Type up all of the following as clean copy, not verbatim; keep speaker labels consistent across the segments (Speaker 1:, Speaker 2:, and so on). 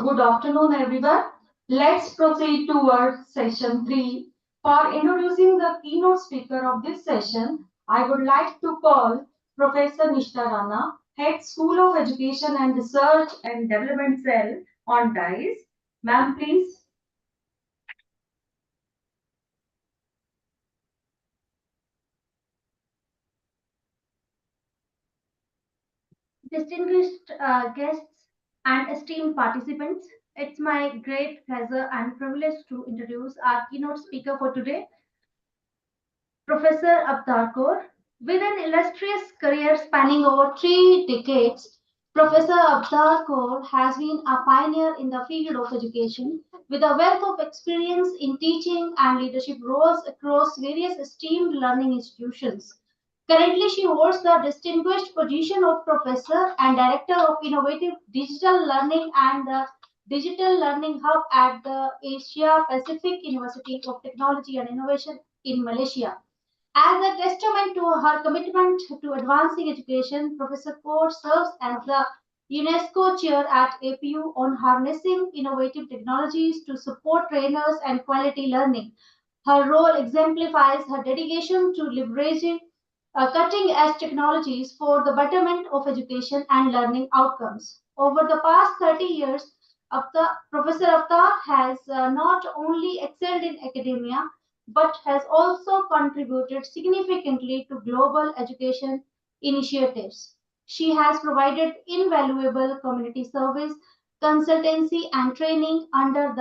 Speaker 1: Good afternoon, everyone. Let's proceed towards session 3. For introducing the keynote speaker of this session, I would like to call Professor Nishta Rana, Head School of Education and Research and Development Cell on dais. Ma'am, please.
Speaker 2: Distinguished guests and esteemed participants, it's my great pleasure and privilege to introduce our keynote speaker for today, Professor Abdar Kaur. With an illustrious career spanning over 3 decades, Professor Abdar Kaur has been a pioneer in the field of education with a wealth of experience in teaching and leadership roles across various esteemed learning institutions. Currently, she holds the distinguished position of Professor and Director of Innovative Digital Learning and the Digital Learning Hub at the Asia Pacific University of Technology and Innovation in Malaysia. As a testament to her commitment to advancing education, Professor Kaur serves as the UNESCO Chair at APU on harnessing innovative technologies to support trainers and quality learning. Her role exemplifies her dedication to leveraging cutting edge technologies for the betterment of education and learning outcomes. Over the past 30 years, Professor Avtar has not only excelled in academia but has also contributed significantly to global education initiatives. She has provided invaluable community service, consultancy, and training under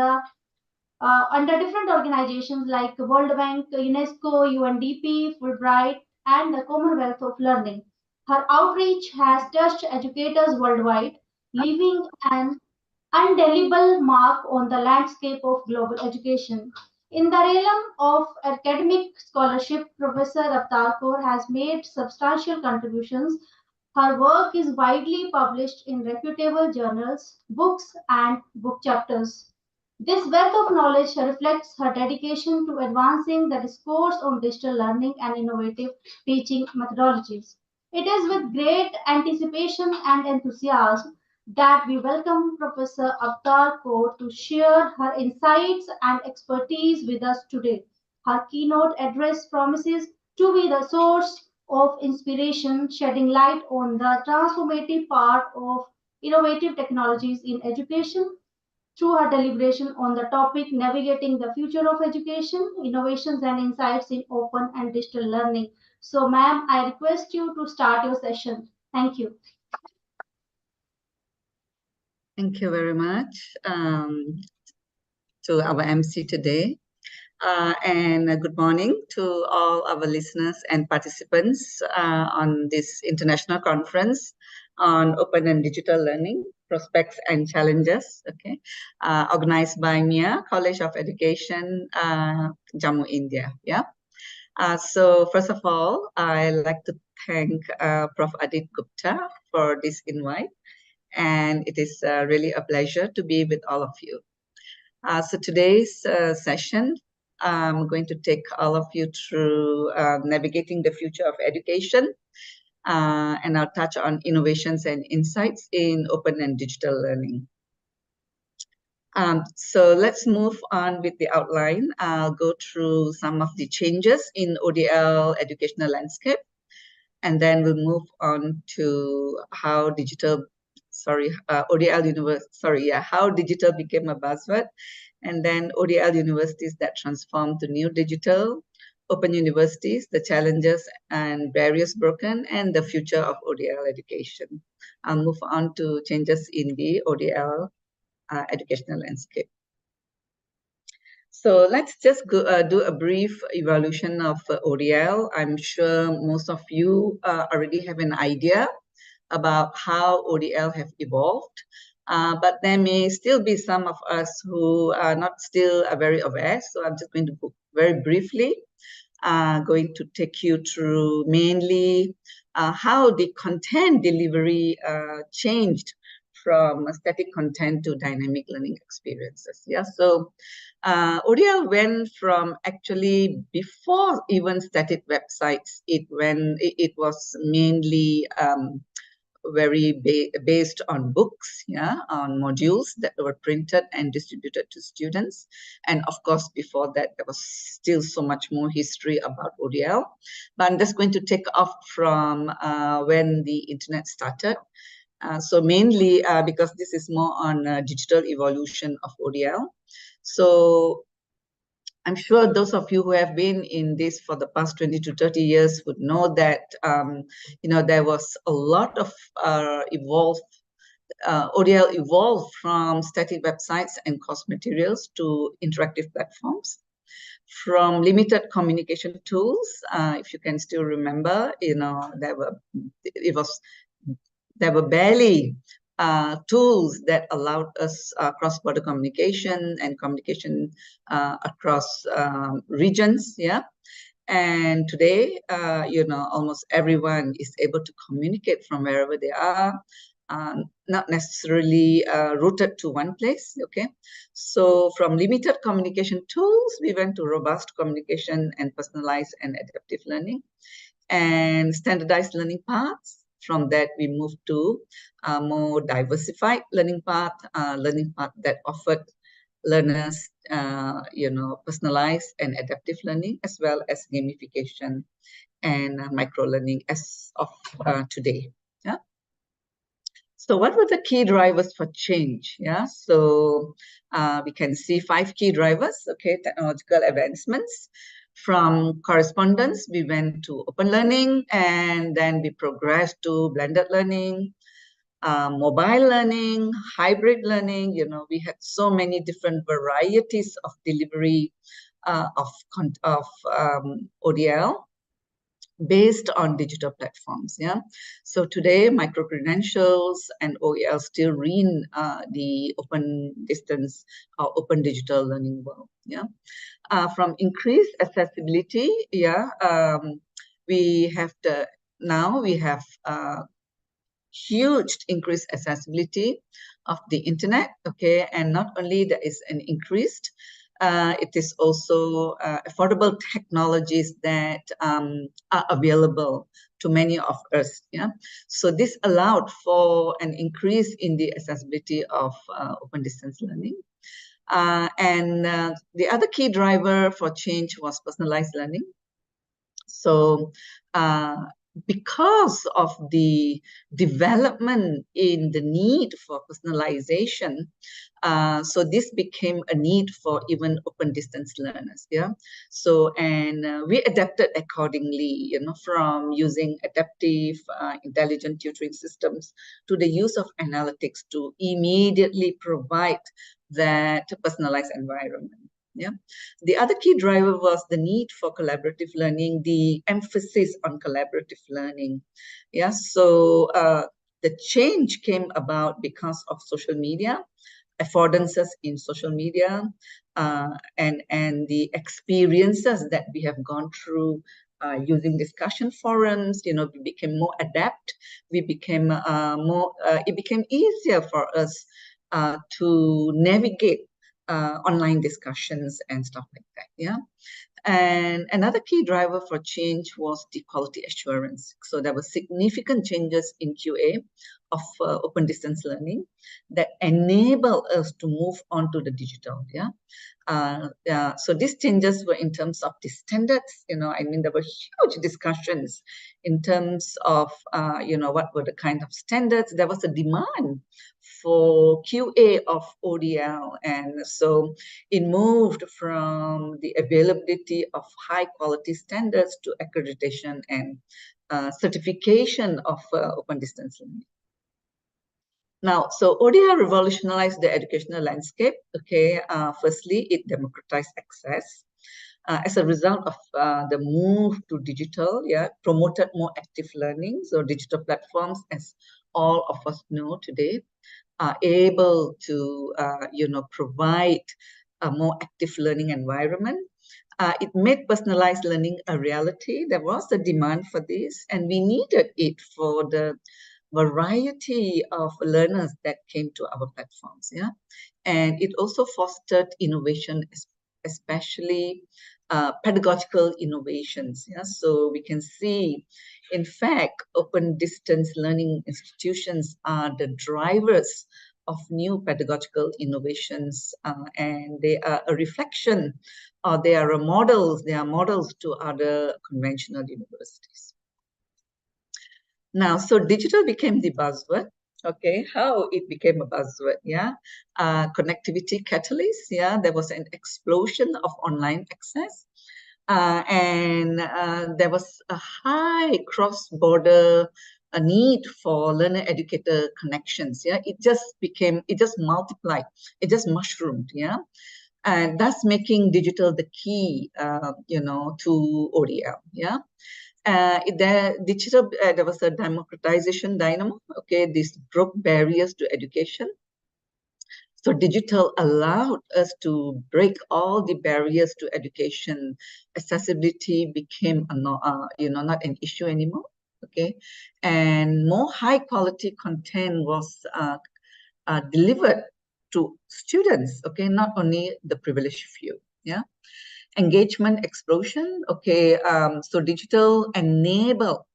Speaker 2: different organizations like World Bank, UNESCO, UNDP, Fulbright, and the Commonwealth of Learning. Her outreach has touched educators worldwide, leaving an indelible mark on the landscape of global education. In the realm of academic scholarship, Professor Avtar Kaur has made substantial contributions. Her work is widely published in reputable journals, books, and book chapters. This wealth of knowledge reflects her dedication to advancing the discourse on digital learning and innovative teaching methodologies. It is with great anticipation and enthusiasm that we welcome Professor Avtar Kaur to share her insights and expertise with us today. Her keynote address promises to be the source of inspiration, shedding light on the transformative power of innovative technologies in education through her deliberation on the topic navigating the future of education, innovations and insights in open and digital learning. So, ma'am, I request you to start your session. Thank you.
Speaker 3: Thank you very much to our MC today. And good morning to all our listeners and participants on this international conference on open and digital learning, prospects and challenges, okay, organized by MIER, College of Education, Jammu, India. Yeah. So first of all, I'd like to thank Prof. Adit Gupta for this invite, and it is really a pleasure to be with all of you. So today's session, I'm going to take all of you through navigating the future of education, and I'll touch on innovations and insights in open and digital learning. So let's move on with the outline. I'll go through some of the changes in ODL educational landscape, and then we'll move on to how digital how digital became a buzzword, and then ODL universities that transformed to new digital, open universities, the challenges and barriers broken, and the future of ODL education. I'll move on to changes in the ODL educational landscape. So let's just go, do a brief evaluation of ODL. I'm sure most of you already have an idea about how ODL have evolved, but there may still be some of us who are not still very aware. So I'm just going to very briefly going to take you through mainly how the content delivery changed from static content to dynamic learning experiences. Yeah, so ODL went from actually before even static websites. It was mainly very based on books, on modules that were printed and distributed to students. And of course, before that, there was still so much more history about ODL. But I'm just going to take off from when the internet started. So mainly because this is more on digital evolution of ODL. So I'm sure those of you who have been in this for the past 20 to 30 years would know that, there was a lot of ODL evolved from static websites and course materials to interactive platforms. From limited communication tools, if you can still remember, there were barely tools that allowed us cross-border communication and communication across regions, And today, almost everyone is able to communicate from wherever they are, not necessarily rooted to one place, okay? So from limited communication tools, we went to robust communication and personalized and adaptive learning and standardized learning paths. From that, we moved to a more diversified learning path that offered learners, personalized and adaptive learning, as well as gamification and micro-learning as of today. Yeah. So what were the key drivers for change? Yeah, so we can see 5 key drivers, okay, technological advancements. From correspondence, we went to open learning, and then we progressed to blended learning, mobile learning, hybrid learning. We had so many different varieties of delivery of ODL based on digital platforms. So today, micro-credentials and OEL still reign the open distance or open digital learning world. From increased accessibility, we have huge increased accessibility of the internet, okay, and not only there is an increased, it is also affordable technologies that are available to many of us. So this allowed for an increase in the accessibility of open distance learning. And the other key driver for change was personalized learning. So because of the development in the need for personalization, so this became a need for even open distance learners. So, and we adapted accordingly, from using adaptive intelligent tutoring systems to the use of analytics to immediately provide that personalized environment. The other key driver was the need for collaborative learning, the emphasis on collaborative learning. So the change came about because of social media, affordances in social media, and the experiences that we have gone through using discussion forums. We became more adept. We became it became easier for us to navigate online discussions and stuff like that. And another key driver for change was the quality assurance. So there were significant changes in QA of open distance learning that enable us to move on to the digital. So these changes were in terms of the standards. There were huge discussions in terms of what were the kind of standards. There was a demand for QA of ODL, and so it moved from the availability of high quality standards to accreditation and certification of open distance learning. Now, so ODL revolutionized the educational landscape. Okay, firstly, it democratized access. As a result of the move to digital, promoted more active learning. So digital platforms, as all of us know today, are able to, provide a more active learning environment. It made personalized learning a reality. There was a demand for this, and we needed it for the variety of learners that came to our platforms. And it also fostered innovation, especially pedagogical innovations. Yeah? So we can see, in fact, open distance learning institutions are the drivers of new pedagogical innovations, and they are a reflection, or they are models to other conventional universities. Now, so digital became the buzzword. Okay, how it became a buzzword? Yeah, connectivity catalyst. Yeah, there was an explosion of online access, and there was a high cross-border need for learner-educator connections. Yeah, it just multiplied, it just mushroomed. Yeah, and thus making digital the key, to ODL. Yeah. There was a democratization dynamo. Okay, this broke barriers to education. So digital allowed us to break all the barriers to education. Accessibility became not an issue anymore. Okay, and more high quality content was delivered to students. Okay, not only the privileged few. Yeah. Engagement explosion. Okay, so digital enable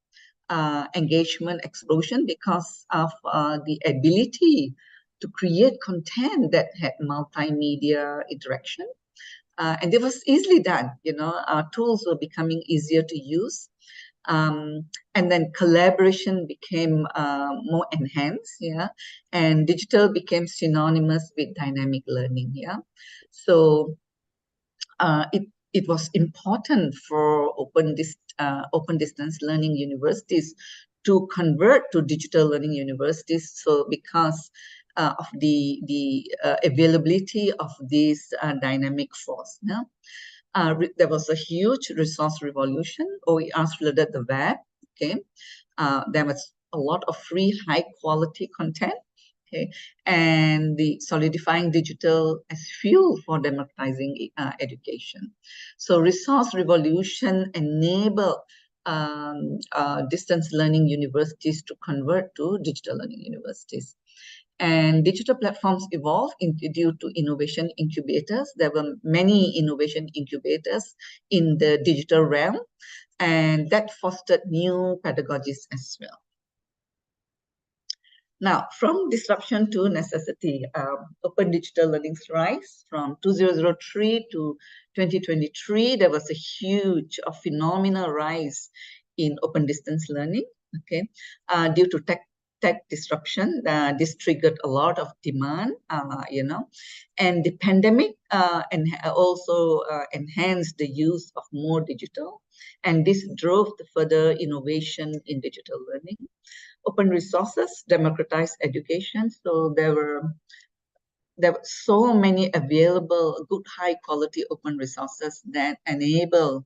Speaker 3: engagement explosion because of the ability to create content that had multimedia interaction. And it was easily done, tools were becoming easier to use. And then collaboration became more enhanced, yeah, and digital became synonymous with dynamic learning, yeah. So it was important for open distance learning universities to convert to digital learning universities. So because of the availability of this dynamic force, yeah? There was a huge resource revolution. OERs flooded the web. Okay, there was a lot of free, high quality content. Okay, and the solidifying digital as fuel for democratizing education. So resource revolution enable distance learning universities to convert to digital learning universities. And digital platforms evolved due to innovation incubators. There were many innovation incubators in the digital realm, and that fostered new pedagogies as well. Now, from disruption to necessity, open digital learning's rise from 2003 to 2023, there was a huge, phenomenal rise in open distance learning. Okay, due to tech disruption, this triggered a lot of demand, and the pandemic and also enhanced the use of more digital, and this drove the further innovation in digital learning. Open resources democratized education, so there were so many available good high quality open resources that enable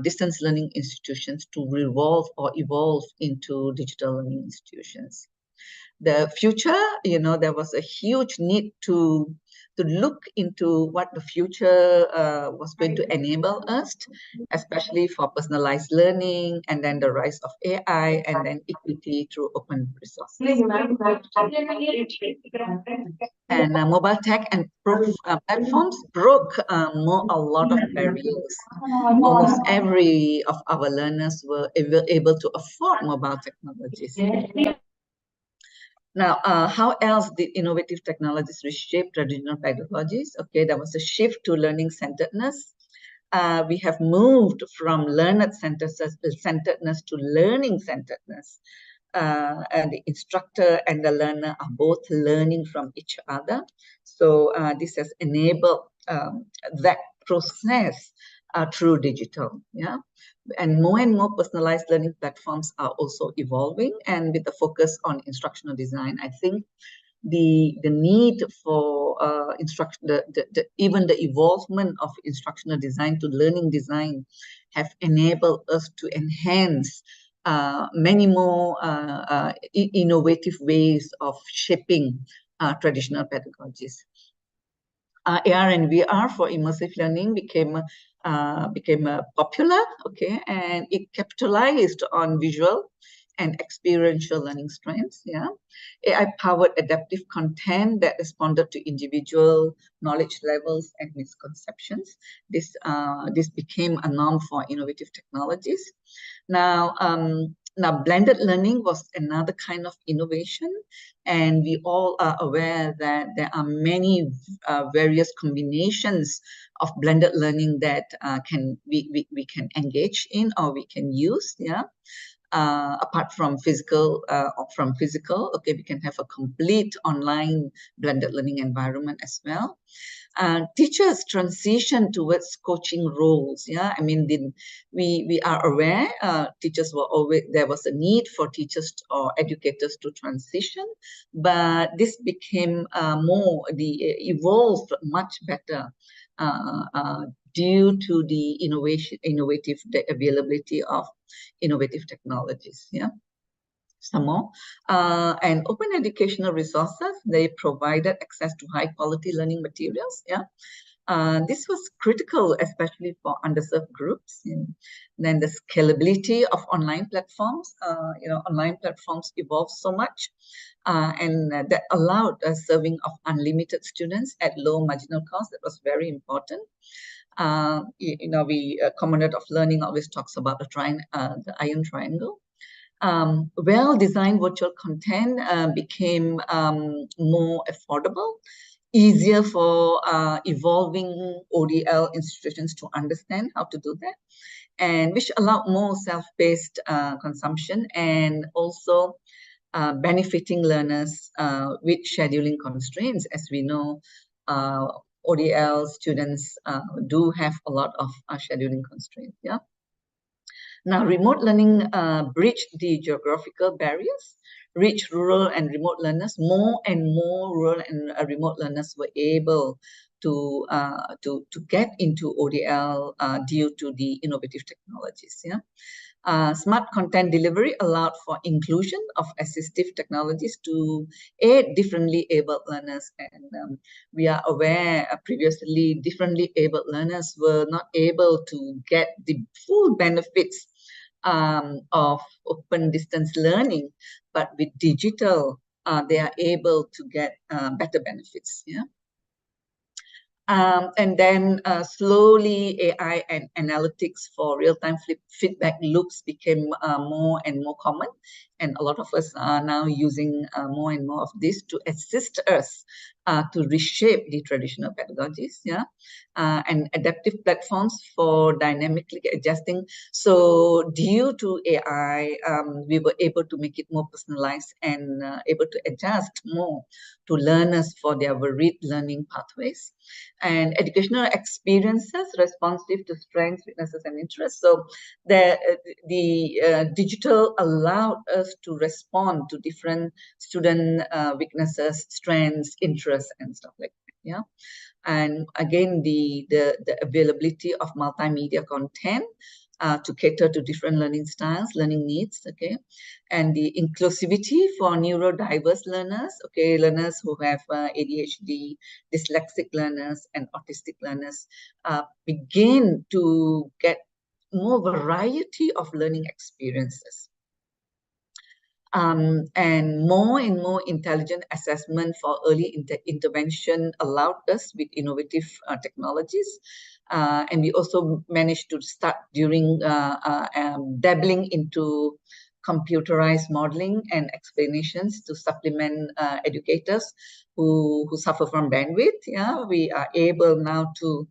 Speaker 3: distance learning institutions to evolve into digital learning institutions. The future, there was a huge need to look into what the future was going to enable us, especially for personalized learning, and then the rise of AI, and then equity through open resources. And mobile tech and platforms broke a lot of barriers. Almost every of our learners were able to afford mobile technologies. Now, how else did innovative technologies reshape traditional pedagogies? Okay, there was a shift to learning-centeredness. We have moved from learner-centeredness to learning-centeredness. And the instructor and the learner are both learning from each other. So this has enabled that process through digital. Yeah. And more personalized learning platforms are also evolving, and with the focus on instructional design, I think the need for even the evolvement of instructional design to learning design have enabled us to enhance many more innovative ways of shaping traditional pedagogies. AR and VR for immersive learning became popular, okay, and it capitalized on visual and experiential learning strengths. Yeah, AI-powered adaptive content that responded to individual knowledge levels and misconceptions. This became a norm for innovative technologies. Now, blended learning was another kind of innovation, and we all are aware that there are many various combinations of blended learning that we can engage in or we can use. Yeah. Apart from physical, okay, we can have a complete online blended learning environment as well. Teachers transition towards coaching roles. Yeah, I mean, we are aware teachers were always, there was a need for teachers or educators to transition, but this became evolved much better due to the innovative the availability of innovative technologies. Yeah. Some more. And open educational resources, they provided access to high quality learning materials. Yeah. This was critical, especially for underserved groups. And then the scalability of online platforms. Online platforms evolved so much, and that allowed a serving of unlimited students at low marginal cost. That was very important. Commonwealth of Learning always talks about the iron triangle. Well-designed virtual content became more affordable, easier for evolving ODL institutions to understand how to do that, and which allowed more self-paced consumption, and also benefiting learners with scheduling constraints. As we know, ODL students do have a lot of scheduling constraints. Yeah. Now, remote learning bridged the geographical barriers, reached rural and remote learners. More and more rural and remote learners were able to get into ODL due to the innovative technologies. Yeah. Smart content delivery allowed for inclusion of assistive technologies to aid differently abled learners. And we are aware previously differently abled learners were not able to get the full benefits of open distance learning, but with digital, they are able to get better benefits. Yeah. And then slowly AI and analytics for real-time feedback loops became more and more common. And a lot of us are now using more and more of this to assist us to reshape the traditional pedagogies. Yeah. And adaptive platforms for dynamically adjusting. So due to AI, we were able to make it more personalized and able to adjust more to learners for their varied learning pathways, and educational experiences responsive to strengths, weaknesses, and interests. So the digital allowed us to respond to different student weaknesses, strengths, interests, and stuff like that. Yeah. And again, the availability of multimedia content to cater to different learning styles, learning needs, okay, and the inclusivity for neurodiverse learners, okay, learners who have ADHD, dyslexic learners, and autistic learners begin to get more variety of learning experiences. And more intelligent assessment for early intervention allowed us with innovative technologies. And we also managed to start during dabbling into computerized modeling and explanations to supplement educators who suffer from bandwidth. Yeah, we are able now to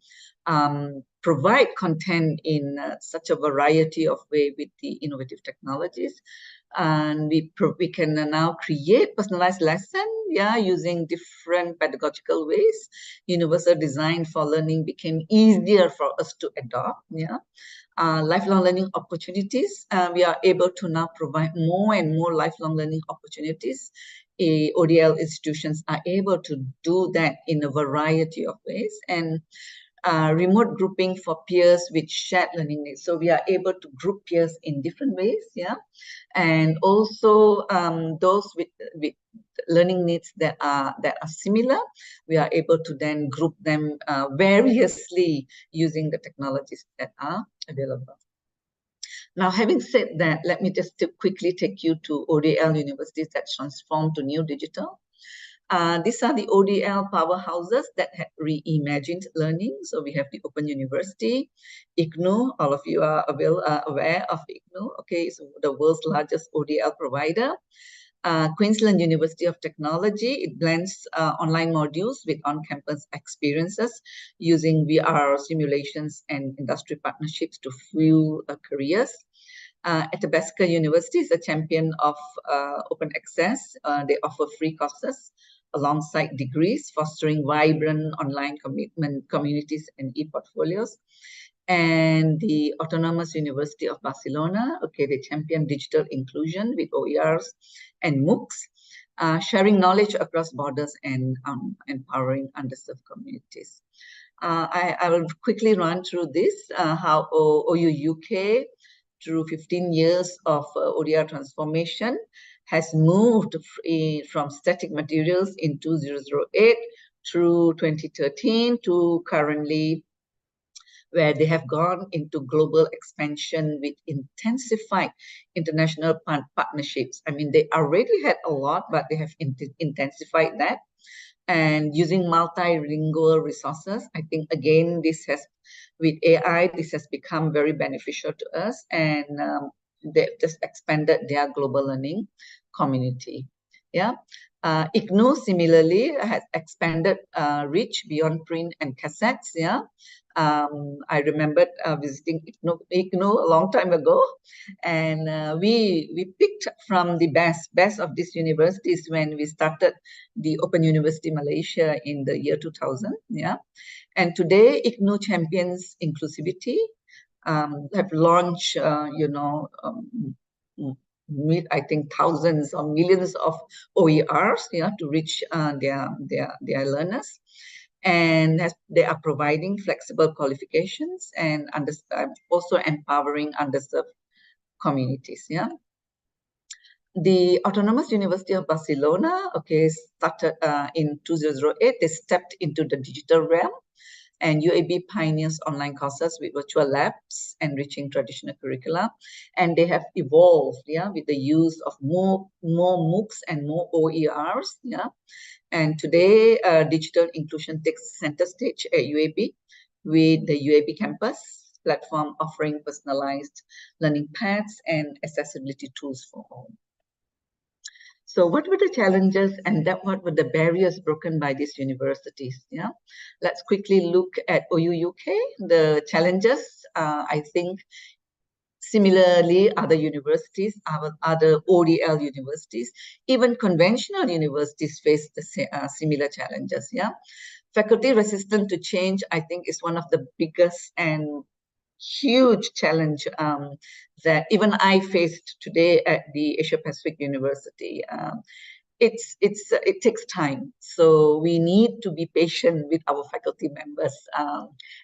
Speaker 3: provide content in such a variety of ways with the innovative technologies. And we can now create personalized lesson, yeah, using different pedagogical ways. Universal design for learning became easier for us to adopt. Yeah. Lifelong learning opportunities. We are able to now provide more and more lifelong learning opportunities. ODL institutions are able to do that in a variety of ways. And remote grouping for peers with shared learning needs. So we are able to group peers in different ways, yeah. And also those with learning needs that are similar, we are able to then group them variously using the technologies that are available. Now, having said that, let me just quickly take you to ODL universities that transformed to new digital. These are the ODL powerhouses that have reimagined learning. So we have the Open University, IGNOU. All of you are aware of IGNOU. Okay, it's the world's largest ODL provider. Queensland University of Technology, it blends online modules with on-campus experiences using VR simulations and industry partnerships to fuel careers. Athabasca University is a champion of open access. They offer free courses alongside degrees, fostering vibrant online communities and e-portfolios. And the Autonomous University of Barcelona, okay, they champion digital inclusion with OERs and MOOCs, sharing knowledge across borders and empowering underserved communities. I will quickly run through this, how OU UK, through 15 years of ODR transformation, has moved from static materials in 2008 through 2013 to currently, where they have gone into global expansion with intensified international partnerships. I mean, they already had a lot, but they have intensified that. And using multilingual resources, I think, again, this has, with AI, this has become very beneficial to us. And they've just expanded their global learning community. Yeah. IGNOU similarly has expanded reach beyond print and cassettes. Yeah. I remembered visiting IGNOU a long time ago, and we picked from the best of these universities when we started the Open University Malaysia in the year 2000. Yeah, and today IGNOU champions inclusivity. Have launched, meet, I think, thousands or millions of OERs, yeah, to reach their learners. And they are providing flexible qualifications and also empowering underserved communities. Yeah. The Autonomous University of Barcelona, okay, started in 2008. They stepped into the digital realm, and UAB pioneers online courses with virtual labs, enriching traditional curricula. And they have evolved, yeah, with the use of more MOOCs and more OERs, yeah. And today, digital inclusion takes center stage at UAB with the UAB campus platform offering personalized learning paths and accessibility tools for all. So what were the challenges and what were the barriers broken by these universities? Yeah, let's quickly look at OU UK. The challenges, I think, similarly, other universities, other ODL universities, even conventional universities face the similar challenges. Yeah, faculty resistant to change, I think, is one of the biggest and huge challenge that even I faced today at the Asia Pacific University. It takes time, so we need to be patient with our faculty members,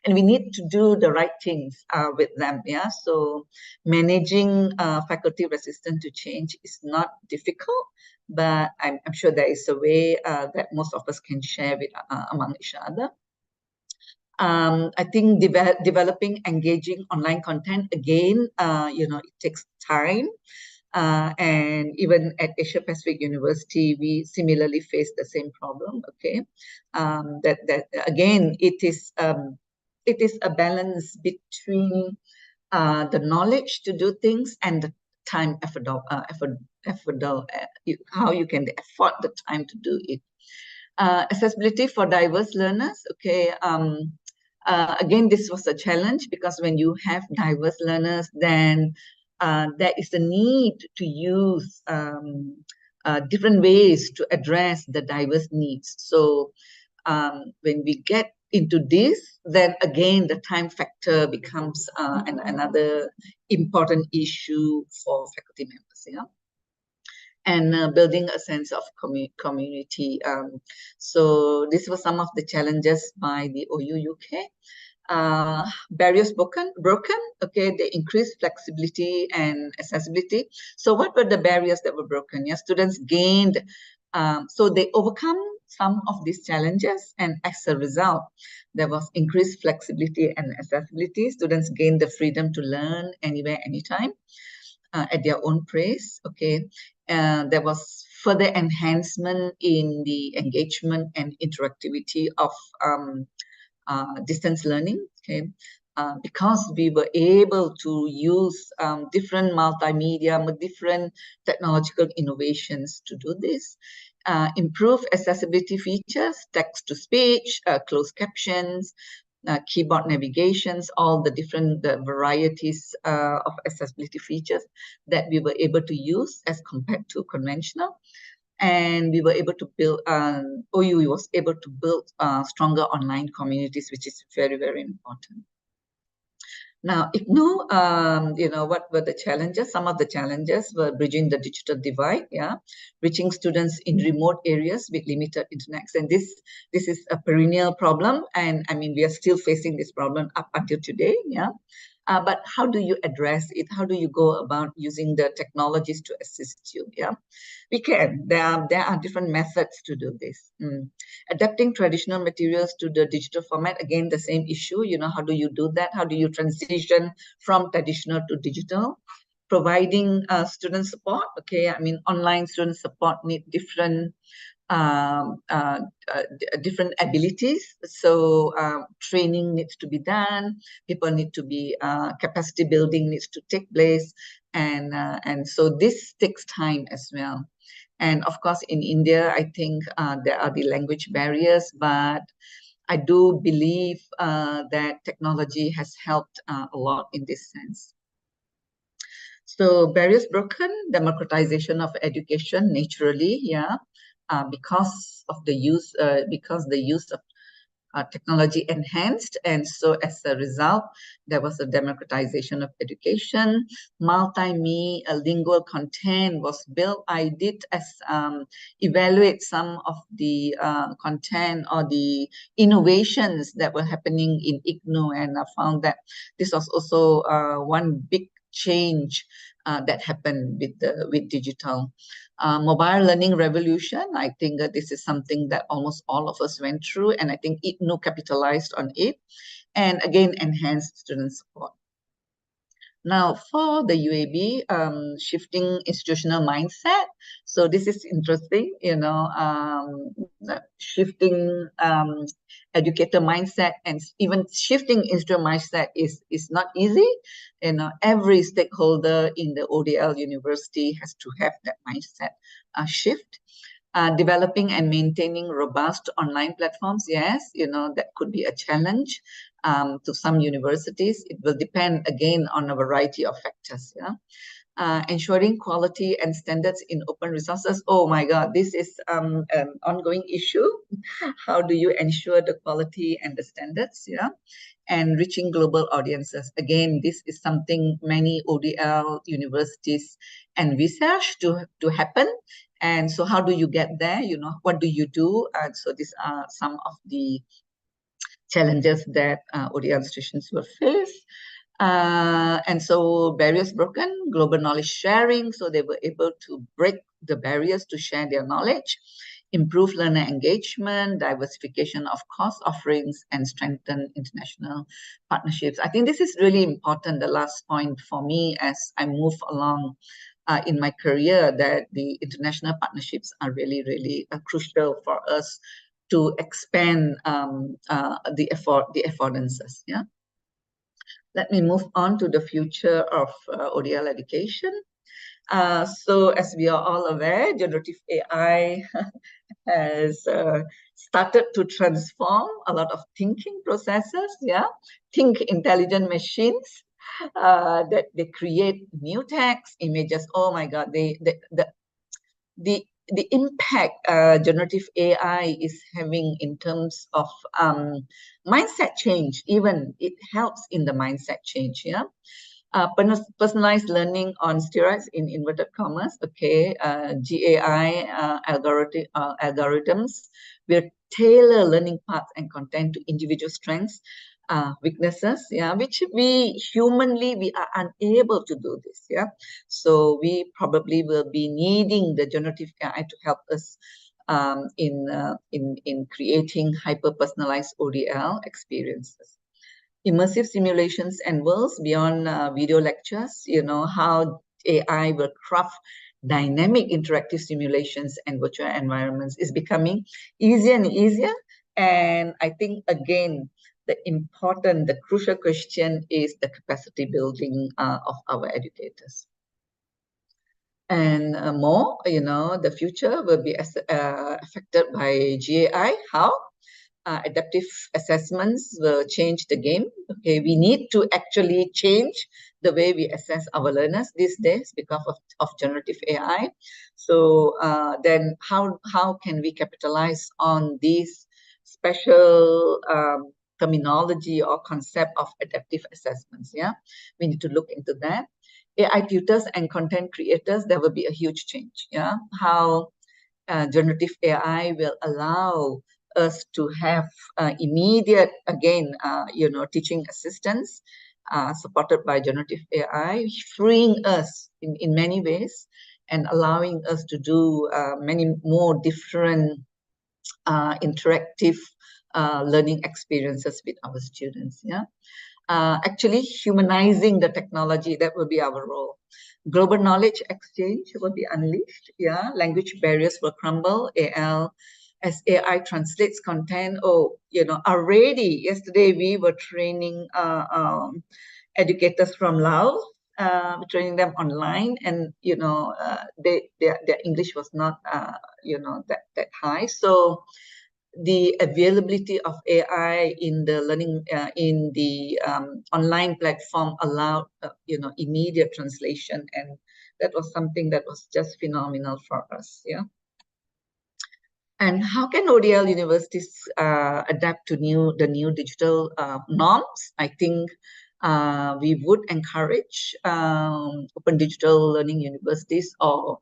Speaker 3: and we need to do the right things with them. Yeah, so managing faculty resistant to change is not difficult, but I'm sure there is a way that most of us can share with among each other. I think developing engaging online content, again, it takes time. And even at Asia Pacific University, we similarly face the same problem. Okay, that again, it is a balance between the knowledge to do things and the time how you can afford the time to do it. Accessibility for diverse learners. Okay. Again, this was a challenge because when you have diverse learners, then there is a need to use different ways to address the diverse needs. So when we get into this, then again, the time factor becomes another important issue for faculty members. Yeah. And building a sense of community. So these were some of the challenges by the OU UK. Barriers broken, okay, they increased flexibility and accessibility. So what were the barriers that were broken? Yeah, students gained, so they overcome some of these challenges, and as a result, there was increased flexibility and accessibility. Students gained the freedom to learn anywhere, anytime, at their own pace. Okay, there was further enhancement in the engagement and interactivity of distance learning. Okay, because we were able to use different multimedia, different technological innovations to do this. Improve accessibility features, text to speech, closed captions, keyboard navigations, all the different varieties of accessibility features that we were able to use as compared to conventional. And we were able to build, OU was able to build stronger online communities, which is very, very important. Now, IGNOU, what were the challenges? Some of the challenges were bridging the digital divide, reaching students in remote areas with limited internet. And this is a perennial problem. And I mean, we are still facing this problem up until today, but how do you address it? How do you go about using the technologies to assist you? We can. There are different methods to do this. Adapting traditional materials to the digital format, again, the same issue. How do you do that? How do you transition from traditional to digital? Providing student support. Okay, I mean, online student support need different different abilities. So training needs to be done. People need to be capacity building needs to take place, and so this takes time as well. And of course, in India, I think there are the language barriers, but I do believe that technology has helped a lot in this sense. So barriers broken, democratization of education naturally, because the use of technology enhanced, and so as a result, there was a democratization of education. Multilingual content was built. I did evaluate some of the content or the innovations that were happening in IGNOU, and I found that this was also one big change that happened with digital. Mobile learning revolution, I think this is something that almost all of us went through, and I think IGNOU capitalized on it, and again, enhanced student support. Now, for the UAB, shifting institutional mindset. So this is interesting, shifting educator mindset, and even shifting institutional mindset is not easy. Every stakeholder in the ODL university has to have that mindset shift. Developing and maintaining robust online platforms, yes, that could be a challenge to some universities. It will depend again on a variety of factors. Ensuring quality and standards in open resources. Oh my God, this is an ongoing issue. How do you ensure the quality and the standards? And reaching global audiences. Again, this is something many ODL universities envisage to happen. And so how do you get there? What do you do? And so these are some of the challenges that ODL institutions will face. And so barriers broken, global knowledge sharing. So they were able to break the barriers to share their knowledge, improve learner engagement, diversification of course offerings, and strengthen international partnerships. I think this is really important, the last point for me as I move along in my career, that the international partnerships are really, really crucial for us to expand the affordances. Let me move on to the future of ODL education. So as we are all aware, generative AI has started to transform a lot of thinking processes. Think intelligent machines that they create new text, images. Oh my God, the impact generative AI is having in terms of mindset change, even it helps in the mindset change. Personalized learning on steroids in inverted commas. Okay, GAI algorithms will tailor learning paths and content to individual strengths, weaknesses, which we are unable to do this. So we probably will be needing the generative AI to help us in creating hyper-personalized ODL experiences. Immersive simulations and worlds beyond video lectures, how AI will craft dynamic interactive simulations and virtual environments is becoming easier and easier. And I think, again, the crucial question is the capacity building of our educators. And more, the future will be affected by GAI. How? Adaptive assessments will change the game. Okay, we need to actually change the way we assess our learners these days because of generative AI. So then how can we capitalize on these special terminology or concept of adaptive assessments? Yeah, we need to look into that. AI tutors and content creators, there will be a huge change. Yeah, how generative AI will allow us to have immediate, again, teaching assistance supported by generative AI, freeing us in many ways and allowing us to do many more different interactive learning experiences with our students. Yeah. Actually humanizing the technology, that will be our role. Global knowledge exchange will be unleashed. Yeah, language barriers will crumble. As AI translates content. Already yesterday we were training educators from Laos, training them online, and their English was not that high. So the availability of AI in the learning in the online platform allowed immediate translation, and that was something that was just phenomenal for us. Yeah. And how can ODL universities adapt to the new digital norms? I think we would encourage open digital learning universities or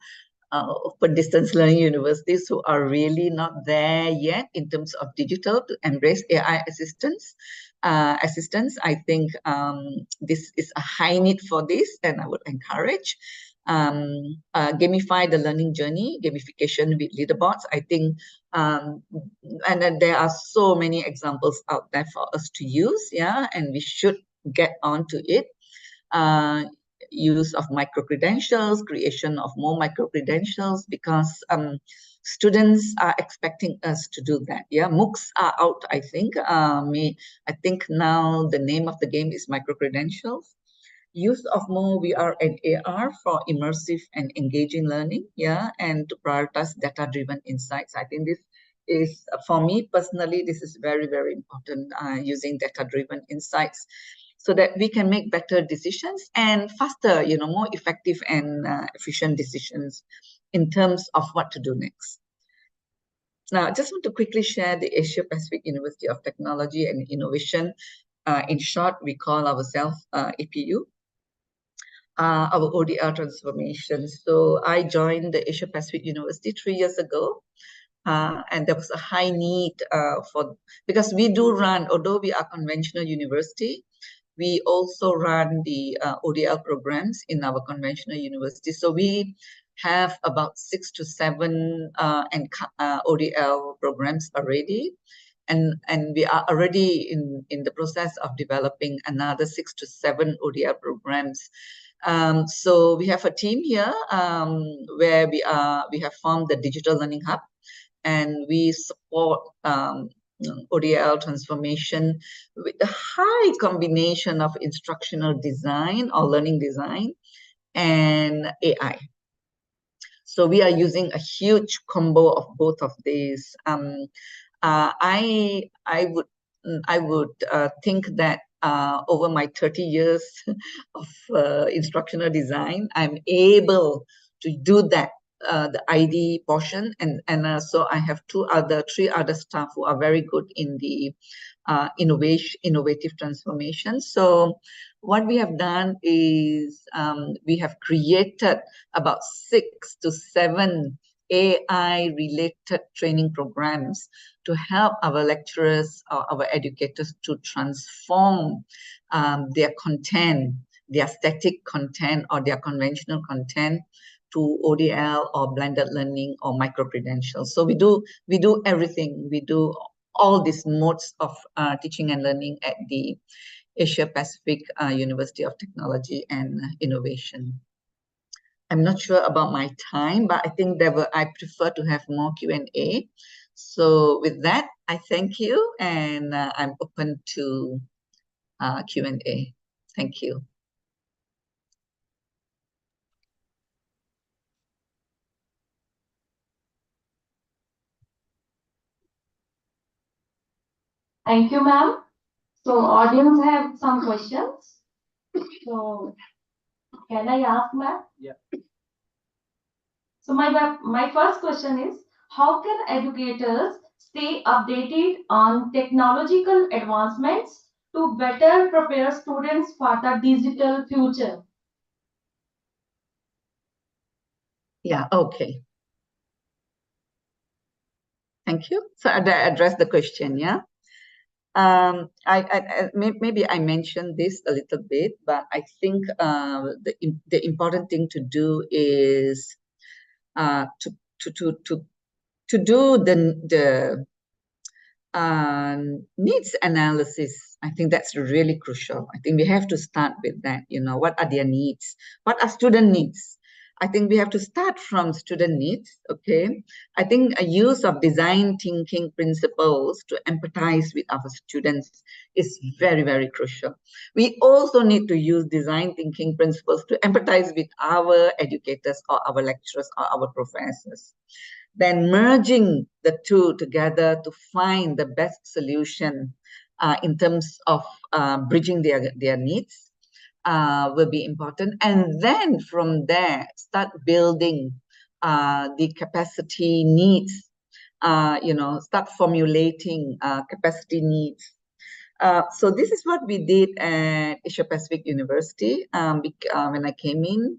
Speaker 3: open distance learning universities who are really not there yet in terms of digital to embrace AI assistance. I think this is a high need for this, and I would encourage gamify the learning journey, gamification with leaderboards. I think, and then there are so many examples out there for us to use. Yeah, and we should get onto it. Use of micro-credentials, creation of more micro-credentials, because students are expecting us to do that. Yeah, MOOCs are out, I think. I think now the name of the game is micro-credentials. Use of more VR and AR for immersive and engaging learning. Yeah, and to prioritize data-driven insights. I think this is, for me personally, this is very, very important, using data-driven insights, so that we can make better decisions and faster, more effective and efficient decisions in terms of what to do next. Now, I just want to quickly share the Asia Pacific University of Technology and Innovation. In short, we call ourselves APU. Our ODR transformation. So I joined the Asia Pacific University 3 years ago. And there was a high need because we do run, although we are conventional university, we also run the ODL programs in our conventional university. So we have about 6 to 7 ODL programs already. And we are already in the process of developing another 6 to 7 ODL programs. So we have a team here where we have formed the Digital Learning Hub, and we support ODL transformation with a high combination of instructional design or learning design and AI. So we are using a huge combo of both of these. I would think that over my 30 years of instructional design, I'm able to do that, the ID portion, and so I have 3 other staff who are very good in the innovative transformation. So what we have done is we have created about 6 to 7 AI related training programs to help our lecturers or our educators to transform their content, their static content or their conventional content, to ODL or blended learning or micro-credentials. So we do everything. We do all these modes of teaching and learning at the Asia Pacific University of Technology and Innovation. I'm not sure about my time, but I think I prefer to have more Q&A. So with that, I thank you, and I'm open to Q&A. Thank you.
Speaker 1: Thank you, ma'am. So audience have some questions. So can I ask, ma'am?
Speaker 4: Yeah.
Speaker 1: So my first question is, how can educators stay updated on technological advancements to better prepare students for the digital future?
Speaker 3: Yeah, okay. Thank you. So I address the question, yeah? Maybe I mentioned this a little bit, but I think the important thing to do is to do the needs analysis. I think that's really crucial. I think we have to start with that. What are their needs? What are student needs? I think we have to start from student needs. Okay. I think a use of design thinking principles to empathize with our students is very, very crucial. We also need to use design thinking principles to empathize with our educators or our lecturers or our professors. Then merging the two together to find the best solution in terms of bridging their needs will be important. And then from there, start building the capacity needs, start formulating capacity needs. So this is what we did at Asia Pacific University when I came in.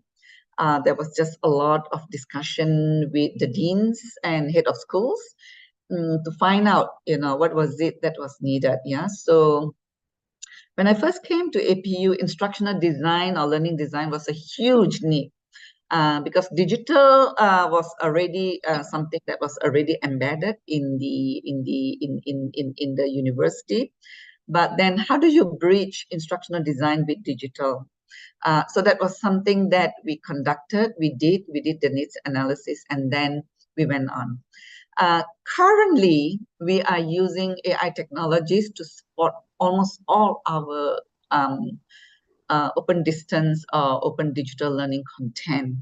Speaker 3: There was just a lot of discussion with the deans and head of schools to find out, what was it that was needed. Yeah. So when I first came to APU, instructional design or learning design was a huge need because digital was already something that was already embedded in the university. But then, how do you bridge instructional design with digital? So that was something that we conducted. We did the needs analysis, and then we went on. Currently, we are using AI technologies to support almost all our open distance or open digital learning content.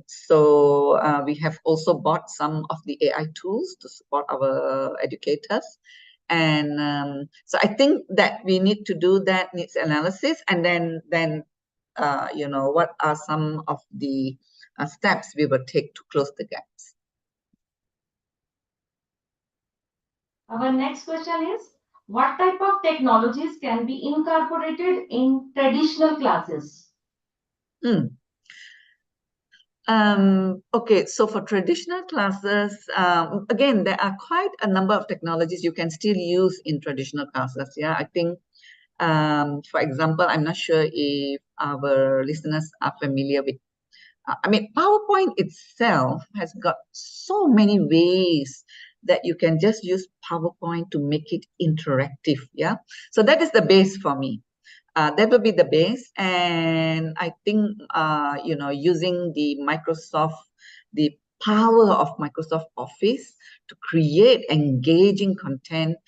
Speaker 3: So we have also bought some of the AI tools to support our educators. And so I think that we need to do that needs analysis, and then what are some of the steps we will take to close the gaps.
Speaker 1: Our next question is, what type of technologies can be incorporated in traditional classes?
Speaker 3: Okay, so for traditional classes, again, there are quite a number of technologies you can still use in traditional classes. Yeah, I think, for example, I'm not sure if our listeners are familiar with, PowerPoint itself has got so many ways that you can just use PowerPoint to make it interactive. Yeah, so that is the base for me. That will be the base, and I think using the power of Microsoft Office to create engaging content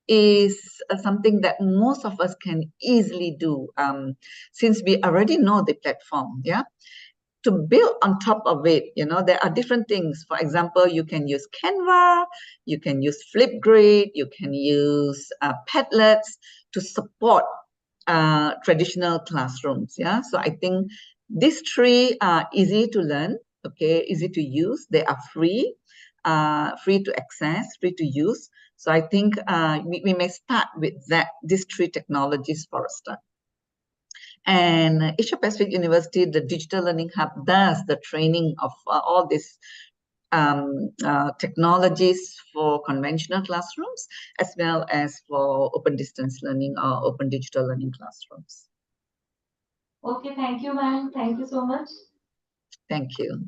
Speaker 3: is something that most of us can easily do since we already know the platform. Yeah. To build on top of it, there are different things. For example, you can use Canva, you can use Flipgrid, you can use Padlets to support traditional classrooms. Yeah, so I think these three are easy to learn, okay, easy to use. They are free, free to access, free to use. So I think we may start with these three technologies for a start. And Asia Pacific University, the Digital Learning Hub, does the training of all these technologies for conventional classrooms, as well as for open distance learning or open digital learning classrooms.
Speaker 1: Okay, thank you, ma'am. Thank you so much.
Speaker 3: Thank you.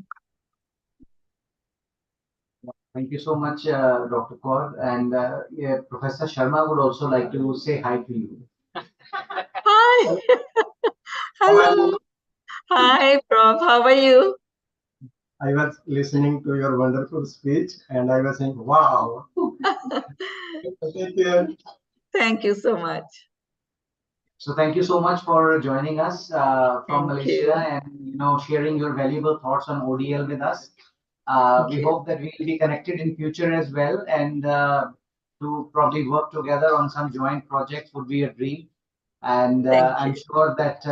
Speaker 4: Thank you so much, Dr. Kaur. And yeah, Professor Sharma would also like to say hi to you.
Speaker 3: Hi. Hello. Hi, Prof. How are you?
Speaker 5: I was listening to your wonderful speech and I was saying, wow. Thank you.
Speaker 3: Thank you so much.
Speaker 4: So thank you so much for joining us from
Speaker 3: Thank
Speaker 4: Malaysia
Speaker 3: you.
Speaker 4: and sharing your valuable thoughts on ODL with us. We hope that we'll be connected in future as well, and to probably work together on some joint projects would be a dream. And I'm sure that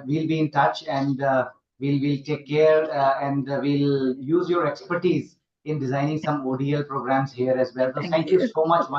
Speaker 4: we'll be in touch, and we'll take care, and we'll use your expertise in designing some ODL programs here as well. So thank you so much.